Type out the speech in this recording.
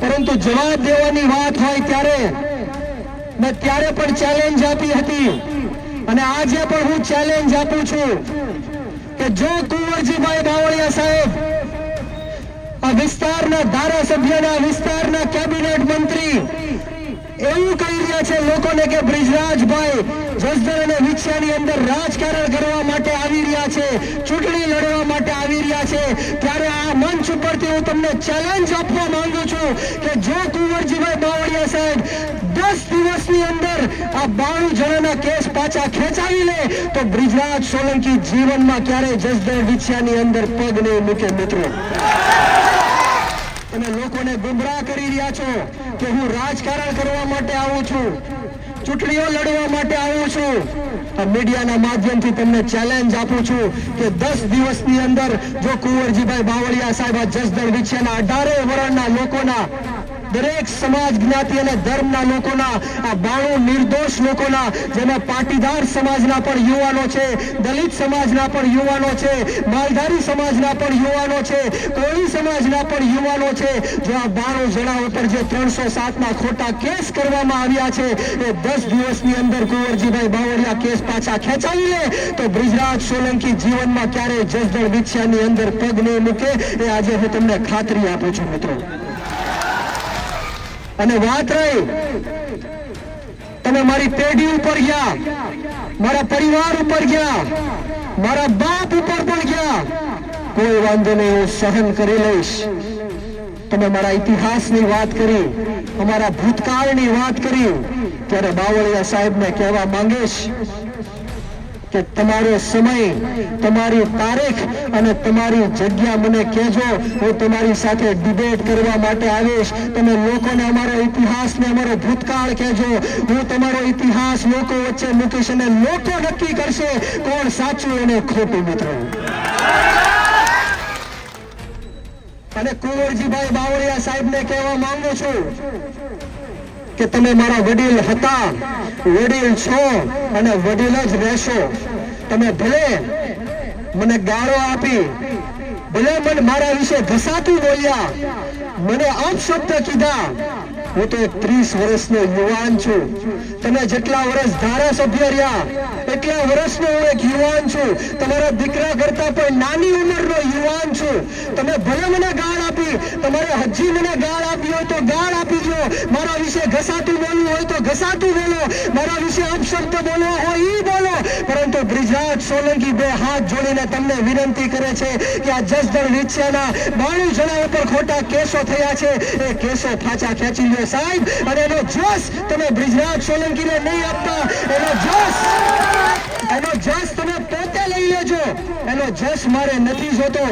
પરંતુ જવાબ દેવાની વાત હોય ત્યારે મેં ત્યારે પણ ચેલેન્જ આપી હતી અને આજે પણ હું ચેલેન્જ આપું છું કે જો કુંવરજીભાઈ બાવળિયા સાહેબ આ વિસ્તારના ધારાસભ્યના વિસ્તારના કેબિનેટ મંત્રી એવું કહી રહ્યા છે લોકોને કે બ્રિજરાજભાઈ જસદણ અને વિછિયાની અંદર રાજકારણ કરવા માટે આવી રહ્યા છે, ચૂંટણી લડવા માટે આવી રહ્યા છે, ત્યારે આ મંચ ઉપરથી હું તમને ચેલેન્જ આપવા માંગુ છું કે જો કુંવરજીભાઈ બાવળિયા સાહેબ 10 દિવસની અંદર આ 92 જણાના કેસ પાછા ખેંચાવી લે તો બ્રિજરાજ સોલંકી જીવનમાં ક્યારે જસદણ વિછિયાની અંદર પગ નહીં મૂકે મિત્રો। અને લોકોને ગુમરાહ કરી રહ્યા છો કે હું રાજકારણ કરવા માટે આવું છું, ચૂંટણીઓ લડવા માટે આવું છું। આ મીડિયાના માધ્યમથી તમને ચેલેન્જ આપું છું કે 10 દિવસની અંદર જો કુંવરજીભાઈ બાવળિયા સાહેબ આ જસદણ વિછિયાના 18 વર્ષના લોકોના દરેક સમાજ જ્ઞાતિ અને ધર્મના લોકોના આ 92 નિર્દોષ લોકોના જેમાં પાટીદાર સમાજના પણ યુવાનો છે, દલિત સમાજના પણ યુવાનો છે, માલધારી સમાજના પણ યુવાનો છે, કોળી સમાજના પણ યુવાનો છે, જો આ 92 જણા ઉપર જે 307ના ખોટા કેસ કરવામાં આવ્યા છે એ 10 દિવસની અંદર કુંવરજીભાઈ બાવળિયા કેસ પાછા ખેંચાવી લે તો બ્રિજરાજ સોલંકી જીવનમાં ક્યારેય જસદણ વિછિયાની અંદર પગ નહીં મૂકે એ આજે હું તમને ખાતરી આપું છું મિત્રો। અને વાત રહી તમે મારી પેઢી ઉપર ગયા, મારા પરિવાર ઉપર ગયા, મારા બાપ ઉપર પણ ગયા, કોઈ વાંધો નહીં, હું સહન કરી લઈશ। તમે મારા ઇતિહાસની વાત કરી, અમારા ભૂતકાળની વાત કરી, ત્યારે બાવળિયા સાહેબને કહેવા માંગીશ કે તમારો સમય, તમારી તારીખ અને તમારી જગ્યા મને કહેજો, હું તમારી સાથે ડિબેટ કરવા માટે આવીશ। તમે લોકોને અમારો ઇતિહાસ ને અમારો ભૂતકાળ કહેજો, હું તમારો ઇતિહાસ લોકો વચ્ચે મૂકીશ અને લોકો નક્કી કરશે કોણ સાચું અને ખોટું મિત્રો। અને કુંવરજીભાઈ બાવળિયા સાહેબને કહેવા માંગુ છું કે તમે મારા વડીલ હતા, વડીલ છો અને વડીલ જ રહેશો। તમે ભલે મને ગાળો આપી, ભલે મને મારા વિશે ઘસાતું બોલ્યા, મને અપશબ્દ કીધા, હું તો એક 30 વર્ષનો યુવાન છું। તમે જેટલા વર્ષ ધારાસભ્ય રહ્યા એટલા વર્ષનો હું એક યુવાન છું, તમારા દીકરા કરતા પણ નાની ઉંમરનો યુવાન છું। તમે ભલે મને ગાળ આપી, તમારે હજી મને ગાળ આપી હોય તો ગાળ આપીજો, મારા વિશે ઘસાતું બોલવું હોય તો ઘસાતું બોલો, મારા વિશે અપશબ્દ બોલવો હોય એ બોલો, પરંતુ બ્રિજરાજ સોલંકી બે હાથ જોડીને તમને વિનંતી કરે છે કે આ જસદણ વિછિયાના 92 જણા ઉપર ખોટા કેસો થયા છે એ કેસો પાછા ખેંચી લો સાહેબ। અને એનો જોશ તમે બ્રિજરાજ સોલંકીને નહીં આપતા, એનો જોશ તમે પોતે લઈ લેજો, એનો જશ મારે નથી જોતો।